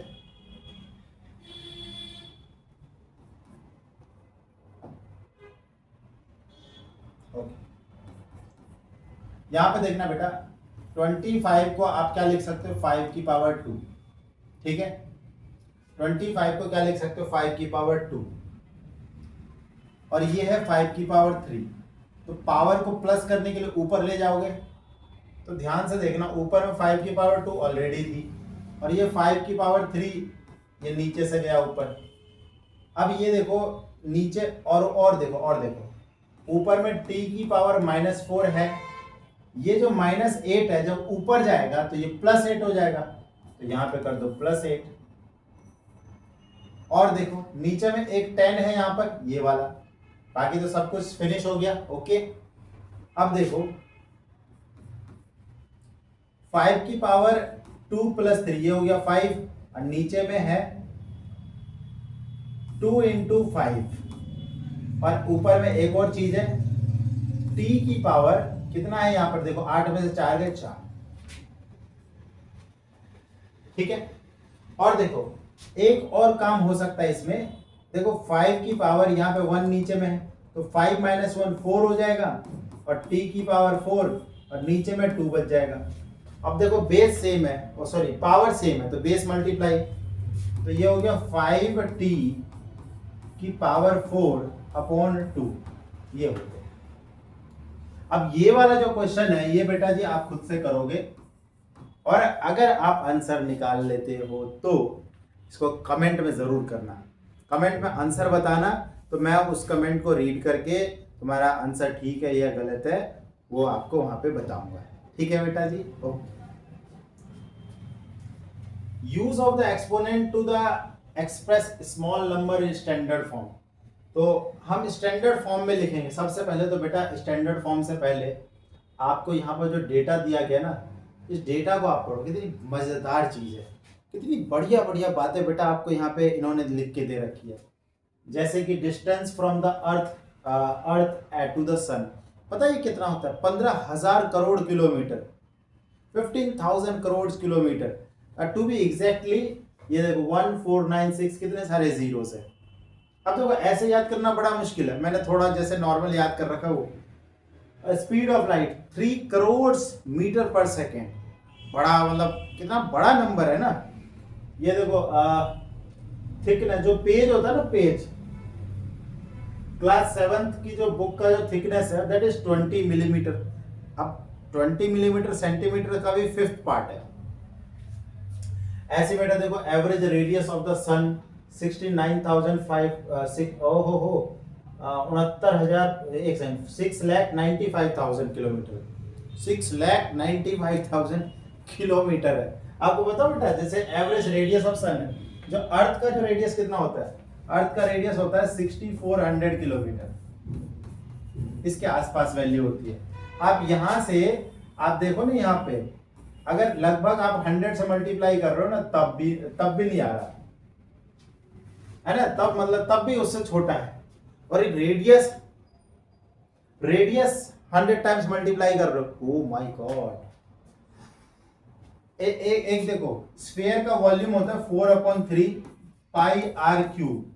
ओके यहां पे देखना बेटा, 25 को आप क्या लिख सकते हो, 5 की पावर 2, ठीक है, 25 को क्या लिख सकते हो, 5 की पावर 2, और ये है 5 की पावर 3, तो पावर को प्लस करने के लिए ऊपर ले जाओगे, तो ध्यान से देखना, ऊपर में 5 की पावर 2 ऑलरेडी थी और ये 5 की पावर 3 ये नीचे से गया ऊपर। अब ये देखो नीचे और देखो ऊपर में t की पावर -4 है, ये जो -8 है जब ऊपर जाएगा तो ये +8 हो जाएगा, तो यहां पे कर दो +8, और देखो नीचे में एक 10 है यहां पर, ये वाला, बाकी तो सब कुछ फिनिश हो गया। ओके अब देखो 5 की पावर 2 + 3 ये हो गया 5, और नीचे में है 2 × 5, और ऊपर में एक और चीज है t की पावर कितना है यहाँ पर, देखो 8 में से 4 गए 4, ठीक है। और देखो एक और काम हो सकता है इसमें, देखो 5 की पावर यहाँ पे 1 नीचे में है, तो 5 - 1 4 हो जाएगा, और t की पावर 4 और नीचे में 2 बच जाएगा। अब देखो बेस सेम है, सॉरी पावर सेम है, तो बेस मल्टीप्लाई, तो ये हो गया 5t की पावर 4 अपॉन 2, ये हो गया। अब ये वाला जो क्वेश्चन है ये बेटा जी आप खुद से करोगे, और अगर आप आंसर निकाल लेते हो तो इसको कमेंट में जरूर करना, कमेंट में आंसर बताना, तो मैं उस कमेंट को रीड करके तुम्हारा आंसर ठीक है या गलत है वो आपको वहां पे बताऊंगा। ठीक है बेटा जी, okay. Use of the exponent to the express small number in standard form. तो हम स्टैंडर्ड फॉर्म में लिखेंगे। सबसे पहले तो बेटा स्टैंडर्ड फॉर्म से पहले आपको यहाँ पर जो डेटा दिया गया ना, इस डेटा को आप पढ़ो। कितनी मजेदार चीज है, कितनी बढ़िया बढ़िया बातें बेटा आपको यहाँ पे इन्होंने लिख के दे रखी है। जैसे कि distance from the earth to the sun, पता है कितना होता है? 15,000 crore kilometre, 15,000 crore kilometre to be exactly. ये देखो 1496, कितने सारे जीरोस है। अब देखो ऐसे याद करना बड़ा मुश्किल है, मैंने थोड़ा जैसे नॉर्मल याद कर रखा वो। Speed of light 3 crore metre पर सेकेंड, बड़ा मतलब कितना बड़ा नंबर है ना। ये देखो थिकनेस, जो पेज होता है ना, पेज क्लास 7th की जो बुक का जो थिकनेस है दैट इज 20 मिलीमीटर। अब 20 मिलीमीटर सेंटीमीटर का भी 5th पार्ट है। ऐसे बेटा देखो एवरेज रेडियस ऑफ द सन 69,005 ओहो 6,95,000 किलोमीटर, 6,95,000 किलोमीटर है। आपको बताओ बेटा, जैसे एवरेज रेडियस ऑफ सन है, जो अर्थ का जो रेडियस कितना होता है? अर्थ का रेडियस होता है 6400 किलोमीटर, इसके आसपास वैल्यू होती है। आप यहां से आप देखो ना, यहाँ पे अगर लगभग आप 100 से मल्टीप्लाई कर रहे हो ना, तब भी नहीं आ रहा है ना, तब मतलब तब भी उससे छोटा है। और रेडियस 100 टाइम्स मल्टीप्लाई कर रहे हो, ओ माय गॉड। एक देखो स्फीयर का वॉल्यूम होता है 4/3 पाई आर क्यूब,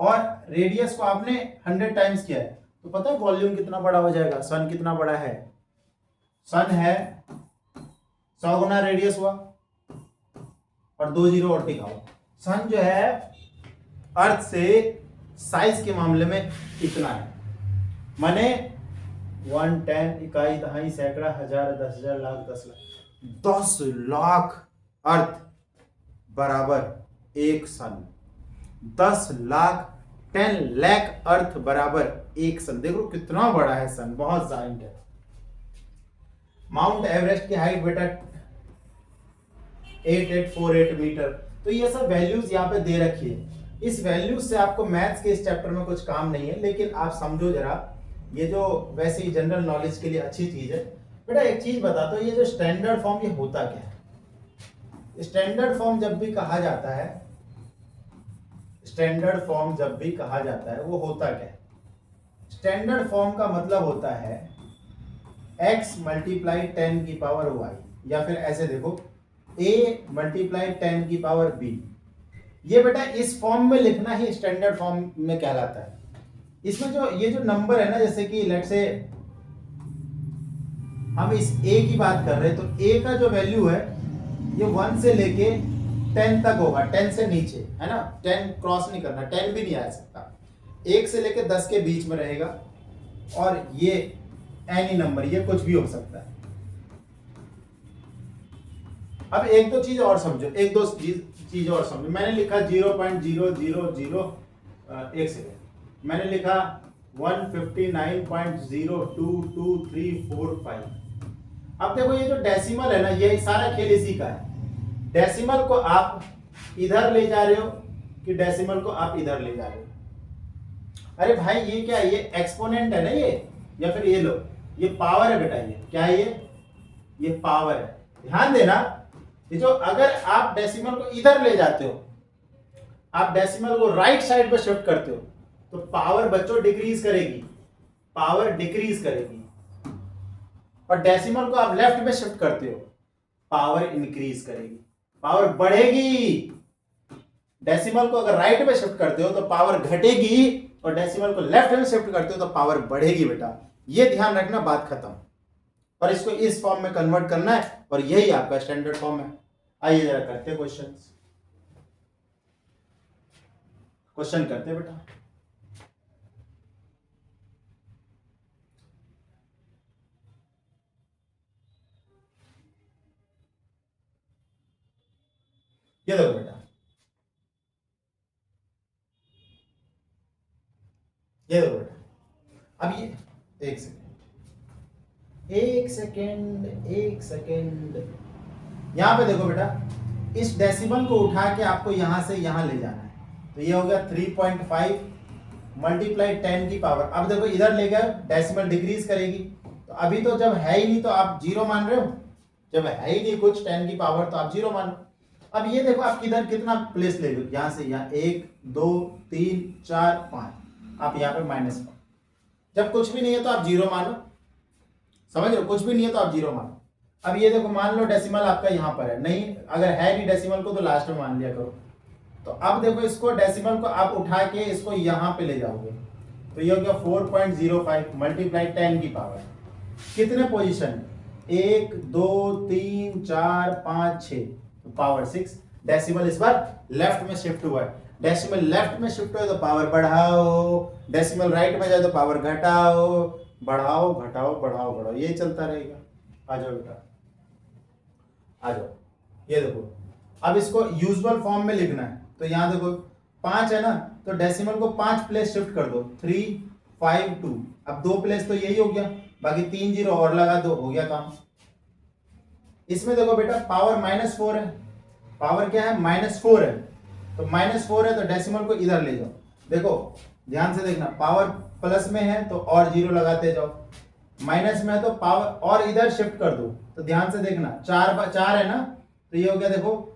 और रेडियस को आपने 100 टाइम्स किया है, तो पता है वॉल्यूम कितना बड़ा हो जाएगा? सन कितना बड़ा है? सन है 100 गुना रेडियस हुआ, और 2 जीरो और टिकाओ। सन जो है अर्थ से साइज के मामले में इतना है, माने 1, 10, इकाई, दहाई, सैकड़ा, हजार, 10,000, लाख, 10 लाख। 10 लाख अर्थ बराबर एक सन। 10 लाख 10 लाख अर्थ बराबर एक सन। देखो कितना बड़ा है सन, बहुत जाइंट है। माउंट एवरेस्ट की हाइट बेटा 8848 मीटर। तो ये सब वैल्यूज यहाँ पे दे रखी है। इस वैल्यूज से आपको मैथ्स के इस चैप्टर में कुछ काम नहीं है, लेकिन आप समझो जरा, ये जो वैसे ही जनरल नॉलेज के लिए अच्छी चीज है। बेटा एक चीज बताता हूँ, ये जो स्टैंडर्ड फॉर्म ये होता क्या है? स्टैंडर्ड फॉर्म जब भी कहा जाता है, स्टैंडर्ड फॉर्म जब भी कहा जाता है वो होता क्या है? स्टैंडर्ड फॉर्म का मतलब होता है x मल्टीप्लाई 10 की पावर y, या फिर ऐसे देखो a मल्टीप्लाई 10 की पावर b। ये बेटा इस फॉर्म में लिखना ही स्टैंडर्ड फॉर्म में कहलाता है। इसमें जो ये जो नंबर है ना, जैसे कि लेट से हम इस a की बात कर रहे हैं, तो a का जो वैल्यू है ये 1 से लेके 10 तक होगा, 10 से नीचे है ना, 10 क्रॉस नहीं करना, 10 भी नहीं आ सकता, 1 से लेके 10 के बीच में रहेगा। और ये एनी नंबर, ये कुछ भी हो सकता है। अब एक दो चीज और समझो, एक दो चीज और समझो। मैंने लिखा 0.000 एक सेकेंड, मैंने लिखा 159.02235। अब देखो ये जो डेसिमल है ना, ये सारा खेल इसी का है। डेसिमल को आप इधर ले जा रहे हो कि डेसिमल को आप इधर ले जा रहे हो? अरे भाई ये क्या है? ये एक्सपोनेंट है ना ये, या फिर ये लो, ये पावर है बेटा। ये क्या है? ये पावर है। ध्यान देना, ये जो अगर आप डेसिमल को इधर ले जाते हो, आप डेसिमल को राइट साइड पे शिफ्ट करते हो, तो पावर बच्चों डिक्रीज करेगी, पावर डिक्रीज करेगी। और डेसिमल को आप लेफ्ट में शिफ्ट करते हो, पावर इंक्रीज करेगी, पावर बढ़ेगी। डेसिमल को अगर राइट में शिफ्ट करते हो तो पावर घटेगी, और डेसिमल को लेफ्ट में शिफ्ट करते हो तो पावर बढ़ेगी बेटा। ये ध्यान रखना, बात खत्म। और इसको इस फॉर्म में कन्वर्ट करना है, और यही आपका स्टैंडर्ड फॉर्म है। आइए जरा करते हैं क्वेश्चन करते हैं बेटा। ये देखो बेटा, ये देखो बेटा, अब ये एक सेकेंड, एक सेकेंड, एक सेकेंड, यहां पे देखो बेटा, इस डेसिमल को उठा के आपको यहां से यहां ले जाना है, तो ये हो गया 3.5 मल्टीप्लाई 10 की पावर। अब देखो इधर ले गए, डेसिमल डिक्रीज करेगी, तो अभी तो जब है ही नहीं तो आप जीरो मान रहे हो, जब है ही नहीं कुछ 10 की पावर तो आप जीरो मान लो। अब ये देखो आप किधर कितना प्लेस ले लो, यहां से यहाँ 1 2 3 4 5, आप यहाँ पे -5, जब कुछ भी नहीं है तो आप जीरो मानो, समझ रहे हो, कुछ भी नहीं है तो आप जीरो मानो। अब ये देखो मान लो डेसिमल आपका यहाँ पर है, नहीं अगर है नहीं डेसिमल को तो लास्ट में मान लिया करो। तो अब देखो इसको डेसिमल को आप उठा के इसको यहाँ पे ले जाओगे, तो ये हो गया 4.05 मल्टीप्लाई 10 की पावर, कितने पोजीशन, 1 2 3 4 5 6, तो पावर 6। डेसिमल इस बार लेफ्ट में शिफ्ट हुआ है, डेसिमल लेफ्ट में शिफ्ट हुआ तो पावर बढ़ाओ, डेसिमल राइट में जाए तो पावर घटाओ, बढ़ाओ घटाओ बढ़ाओ बढ़ाओ, ये चलता रहेगा। आ जाओ बेटा, आ जाओ, ये देखो अब इसको यूजुअल फॉर्म में लिखना है, तो यहां देखो 5 है ना, तो डेसिमल को 5 प्लेस शिफ्ट कर दो, 3 5 2, अब 2 प्लेस तो यही हो गया, बाकी 3 जीरो और लगा दो, हो गया काम। इसमें देखो बेटा पावर -4 है, पावर क्या है -4 है, तो -4 है तो डेसिमल को इधर ले जाओ, देखो ध्यान से देखना, पावर प्लस में है तो और जीरो लगाते जाओ, माइनस में है तो पावर और इधर शिफ्ट कर दो, तो ध्यान से देखना 4 है ना, तो ये हो गया देखो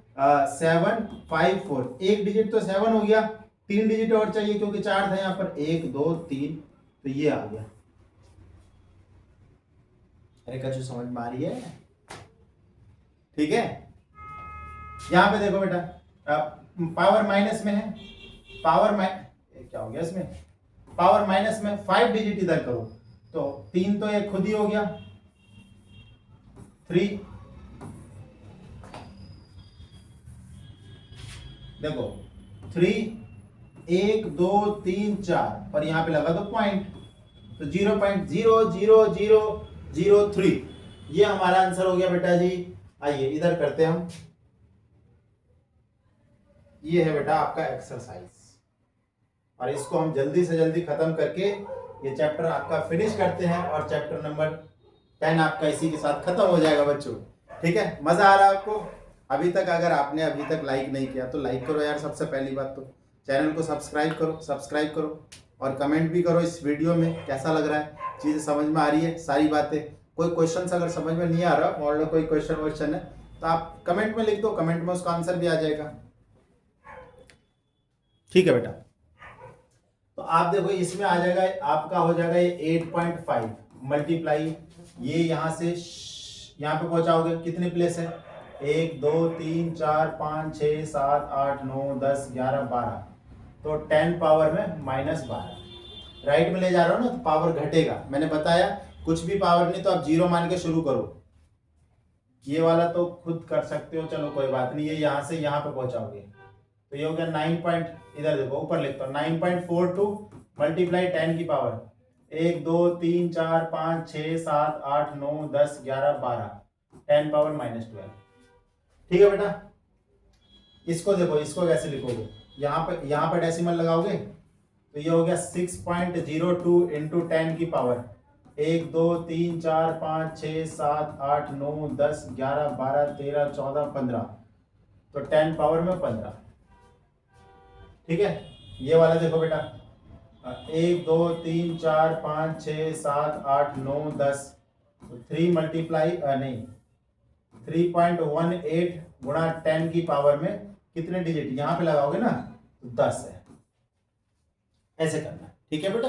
7 5 4, एक डिजिट तो 7 हो गया, 3 डिजिट और चाहिए क्योंकि 4 था यहाँ पर, 1 2 3, तो ये आ गया। अरे कछु समझ में आ रही है, ठीक है। यहां पे देखो बेटा पावर माइनस में है, क्या हो गया इसमें, पावर माइनस में 5 डिजिट इधर करो, तो 3 तो ये खुद ही हो गया, 3, देखो 3 1 2 3 4, पर यहां पे लगा दो पॉइंट, तो 0.00003, ये हमारा आंसर हो गया बेटा जी। आइए इधर करते हैं हम, ये है बेटा आपका एक्सरसाइज, और इसको हम जल्दी से जल्दी खत्म करके ये चैप्टर आपका फिनिश करते हैं, और चैप्टर नंबर 10 आपका इसी के साथ खत्म हो जाएगा बच्चों, ठीक है। मजा आ रहा है आपको? अभी तक अगर आपने अभी तक लाइक नहीं किया तो लाइक करो यार, सबसे पहली बात तो चैनल को सब्सक्राइब करो और कमेंट भी करो इस वीडियो में कैसा लग रहा है, चीज़ें समझ में आ रही है सारी बातें। कोई क्वेश्चन अगर समझ में नहीं आ रहा, मान लो कोई क्वेश्चन है तो आप कमेंट में लिख दो, कमेंट में उसका आंसर भी आ जाएगा, ठीक है बेटा। तो आप देखो इसमें आ जाएगा, आपका हो जाएगा ये 8.5 मल्टीप्लाई, ये यहां से यहां पे पहुंचाओगे, कितने प्लेस है, 1 2 3 4 5 6 7 8 9 10 11 12, तो 10 पावर में -12, राइट में ले जा रहा हूं ना तो पावर घटेगा, मैंने बताया कुछ भी पावर नहीं तो आप जीरो मान के शुरू करो, ये वाला तो खुद कर सकते हो, चलो कोई बात नहीं, ये यहां से यहां पे पहुंचाओगे, तो ये हो गया 9 इधर देखो ऊपर लिखता हूँ 9.42 मल्टीप्लाई 10 की पावर, 1 2 3 4 5 6 7 8 9 10 11 12, 10 पावर -12, ठीक है बेटा। इसको देखो, इसको कैसे लिखोगे, यहाँ पे डेसिमल लगाओगे, तो ये हो गया 6.02 इंटू 10 की पावर, 1 2 3 4 5 6 7 8 9 10 11 12 13 14 15, तो 10 पावर में 15, ठीक है। ये वाला देखो बेटा 1 2 3 4 5 6 7 8 9 10, 3 मल्टीप्लाई नहीं 3.18 गुणा 10 की पावर में कितने डिजिट यहां पे लगाओगे ना, तो 10 है, ऐसे करना है, ठीक है बेटा,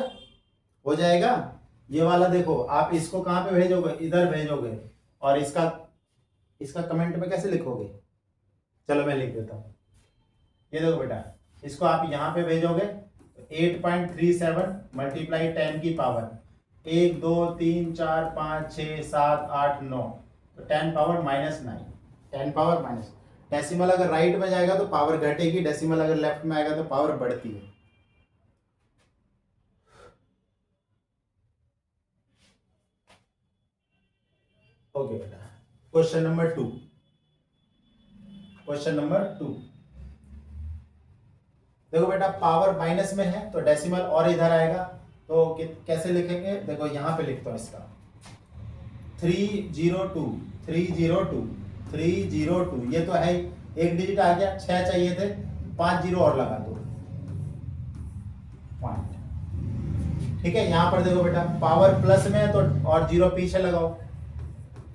हो जाएगा। ये वाला देखो आप इसको कहां पे भेजोगे, इधर भेजोगे, और इसका कमेंट में कैसे लिखोगे, चलो मैं लिख देता हूं, ये देखो बेटा इसको आप यहां पे भेजोगे, 8.37 मल्टीप्लाई 10 की पावर, 1 2 3 4 5 6 7 8 9, तो 10 पावर -9, 10 पावर माइनस, डेसिमल अगर राइट में जाएगा तो पावर घटेगी, डेसिमल अगर लेफ्ट में आएगा तो पावर बढ़ती है। ओके बेटा, क्वेश्चन नंबर 2, क्वेश्चन नंबर 2, देखो बेटा पावर माइनस में है तो डेसिमल और इधर आएगा, तो कैसे लिखेंगे, देखो यहाँ पे लिखता हूँ इसका 302 302 302, ये तो है एक डिजिट आ गया, 6 चाहिए थे, 5 जीरो और लगा दो पॉइंट। ठीक है, यहाँ पर देखो बेटा पावर प्लस में है तो और जीरो पीछे लगाओ,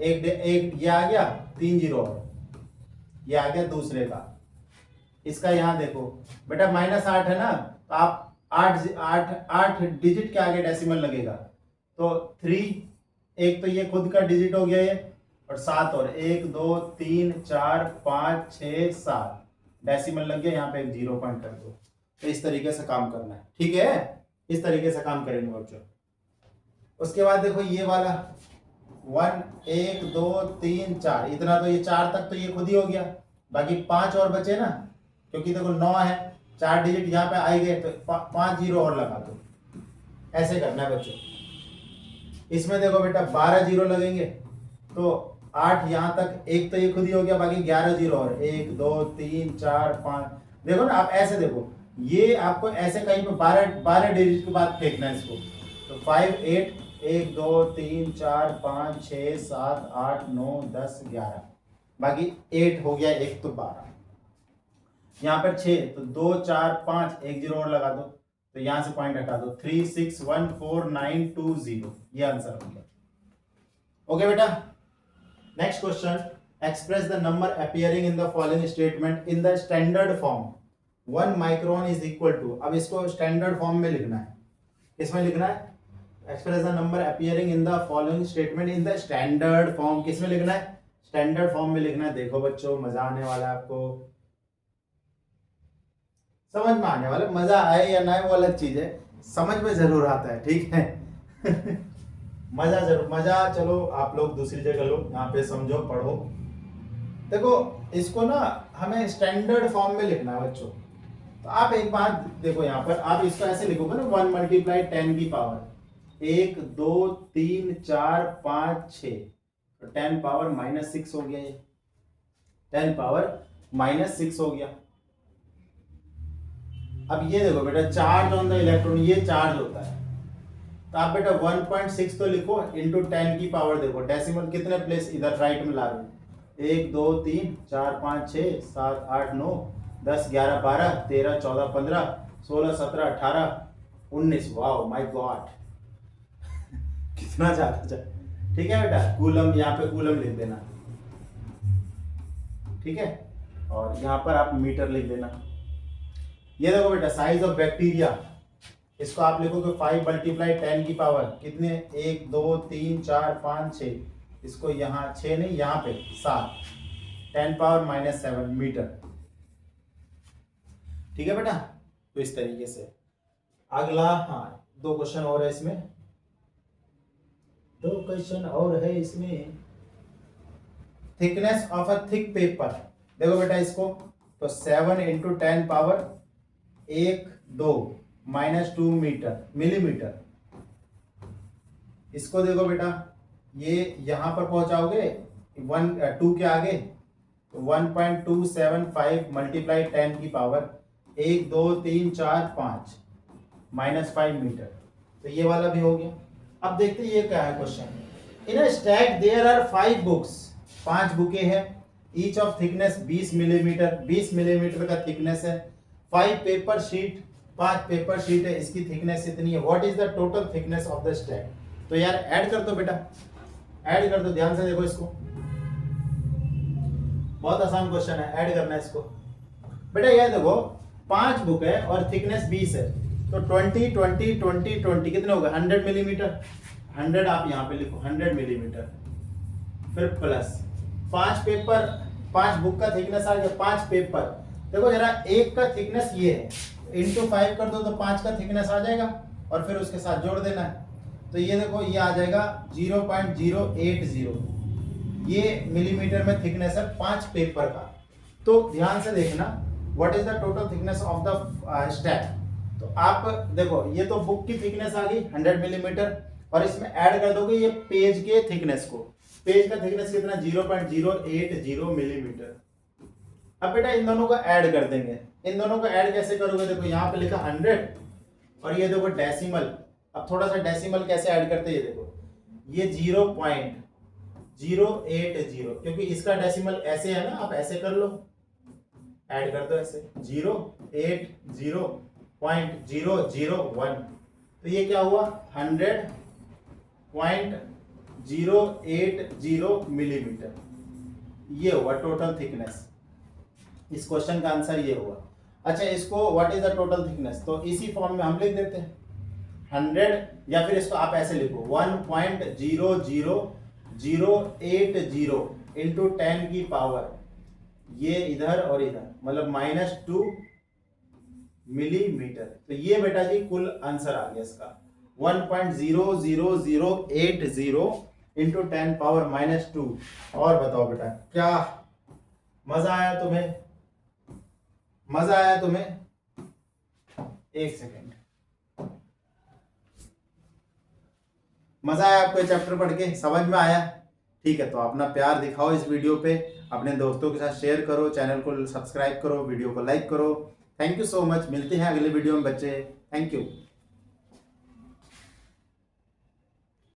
एक ये आ गया, 3 जीरो और ये आ गया दूसरे का। इसका यहाँ देखो बेटा -8 है ना, तो आप 8 डिजिट के आगे डेसिमल लगेगा, तो 3, एक तो ये खुद का डिजिट हो गया ये, और 7 और 1 2 3 4 5 6 7 डेसिमल लग गया, यहाँ पे एक 0 पॉइंट कर दो। तो इस तरीके से काम करना है, ठीक है, इस तरीके से काम करेंगे बच्चों। उसके बाद देखो ये वाला 1 1 2 3 4, इतना तो ये 4 तक तो ये खुद ही हो गया, बाकी 5 और बचे ना, क्योंकि देखो 9 है, 4 डिजिट यहाँ पे आए गए, तो 5 जीरो और लगा दो, ऐसे करना है बच्चों। इसमें देखो बेटा 12 जीरो लगेंगे, तो 8 यहाँ तक, एक तो ये खुद ही हो गया, बाकी 11 जीरो और 1 2 3 4 5, देखो ना आप ऐसे देखो, ये आपको ऐसे कहीं पे 12 डिजिट के बाद फेंकना है इसको, तो 5 8 1 2 3 4 5 6 7 8 9 10 11, बाकी 8 हो गया, एक तो 12, यहाँ पर 6, तो 2 4 5 1 जीरो और लगा दो, तो यहां से पॉइंट हटा दो, 3 6 1 4 9 2 0, ये आंसर हो गया। ओके बेटा, next question, express the number appearing in the following statement in the standard form 1 micron is equal to, अब इसको स्टैंडर्ड फॉर्म में लिखना है, इसमें लिखना है express the number appearing in the following statement in the standard form, किसमें लिखना है, स्टैंडर्ड फॉर्म में लिखना है। देखो बच्चों मजा आने वाला है आपको, समझ में आने वाला, मजा आए या ना आए वो अलग चीज है, समझ में जरूर आता है, ठीक है मजा जरूर, मजा चलो आप लोग दूसरी जगह लो, यहाँ पे समझो पढ़ो। देखो इसको ना हमें स्टैंडर्ड फॉर्म में लिखना है बच्चों, तो आप एक बात देखो, यहाँ पर आप इसको ऐसे लिखोगे ना 1 मल्टीप्लाई 10 की पावर 1 2 3 4 5 6, तो 10 पावर -6 हो गया, ये 10 पावर -6 हो गया। अब ये देखो बेटा चार्ज ऑन द इलेक्ट्रॉन, ये चार्ज होता है, तो आप बेटा 1.6 तो लिखो इंटू 10 की पावर, देखो डेसिमल कितने प्लेस इधर राइट में ला रहे हो, 1 2 3 4 5 6 7 8 9 10 11 12 13 14 15 16 17 18 19, वाओ माय गॉड कितना ज्यादा, ठीक है बेटा, कूलम यहाँ पे कूलम लिख देना, ठीक है, और यहाँ पर आप मीटर लिख देना। ये देखो बेटा साइज ऑफ बैक्टीरिया, इसको आप लिखोगे 5 मल्टीप्लाई 10 की पावर कितने, 1 2 3 4 5 6, इसको यहाँ 6 नहीं यहाँ पे 7, 10 पावर -7 मीटर, ठीक है बेटा। तो इस तरीके से अगला, हाँ 2 क्वेश्चन और है इसमें, 2 क्वेश्चन और है इसमें। Thickness of a thick paper, देखो बेटा इसको, तो 7 इंटू 10 पावर 1 2 -2 मीटर मिलीमीटर, इसको देखो बेटा ये यहां पर पहुंचाओगे 2 के आगे, तो 1.275 मल्टीप्लाई 10 की पावर 1 2 3 4 5 -5 मीटर, तो ये वाला भी हो गया। अब देखते हैं ये क्या है question, in a stack there are 5 books, 5 बुकें हैं, each of thickness 20 millimetre, 20 millimetre का थिकनेस है, 5 पेपर शीट, 5 पेपर शीट है, इसकी थिकनेस इतनी है, what is the total thickness of the stack. तो यार ऐड कर दो बेटा, ऐड कर दो, ध्यान से देखो इसको, बहुत आसान क्वेश्चन है, ऐड करना है इसको बेटा। ये देखो 5 बुक है और थिकनेस 20 है, तो 20 20 20 20 कितने हो गए, 100 मिलीमीटर, 100 आप यहाँ पे लिखो 100 मिलीमीटर, फिर प्लस 5 पेपर, 5 बुक का थिकनेस आ गया, 5 पेपर, देखो जरा एक का थिकनेस ये है, इंटू 5 कर दो तो 5 का थिकनेस आ जाएगा, और फिर उसके साथ जोड़ देना है, तो ये देखो ये आ जाएगा 0.080, ये मिलीमीटर में थिकनेस है 5 पेपर का। तो ध्यान से देखना what is the total thickness of the stack, तो आप देखो ये तो बुक की थिकनेस आ गई 100 मिलीमीटर, और इसमें ऐड कर दोगे ये पेज के थिकनेस को, पेज का थिकनेस कितना 0.080 मिलीमीटर। अब बेटा इन दोनों को ऐड कर देंगे, इन दोनों को ऐड कैसे करोगे? देखो यहाँ पे लिखा 100 और ये देखो डेसिमल। अब थोड़ा सा डेसिमल कैसे ऐड करते हैं, ये देखो, ये 0.080, क्योंकि इसका डेसिमल ऐसे है ना, आप ऐसे कर लो, ऐड कर दो ऐसे 0.0.001, तो ये क्या हुआ 100.080 मिलीमीटर। ये हुआ टोटल थिकनेस। इस क्वेश्चन का आंसर ये हुआ। अच्छा, इसको what is the total thickness, तो इसी फॉर्म में हम लिख देते हैं 100, या फिर इसको आप ऐसे लिखो 1.00080 इंटू 10 की पावर, ये इधर और इधर, मतलब -2 मिलीमीटर। तो ये बेटा जी कुल आंसर आ गया इसका 1.00080 इंटू 10 पावर -2। और बताओ बेटा, क्या मजा आया तुम्हें? मजा आया तुम्हें? एक सेकेंड, मजा आया आपको चैप्टर पढ़ के? समझ में आया? ठीक है, तो अपना प्यार दिखाओ इस वीडियो पे, अपने दोस्तों के साथ शेयर करो, चैनल को सब्सक्राइब करो, वीडियो को लाइक करो। थैंक यू सो मच, मिलते हैं अगले वीडियो में बच्चे। Thank you.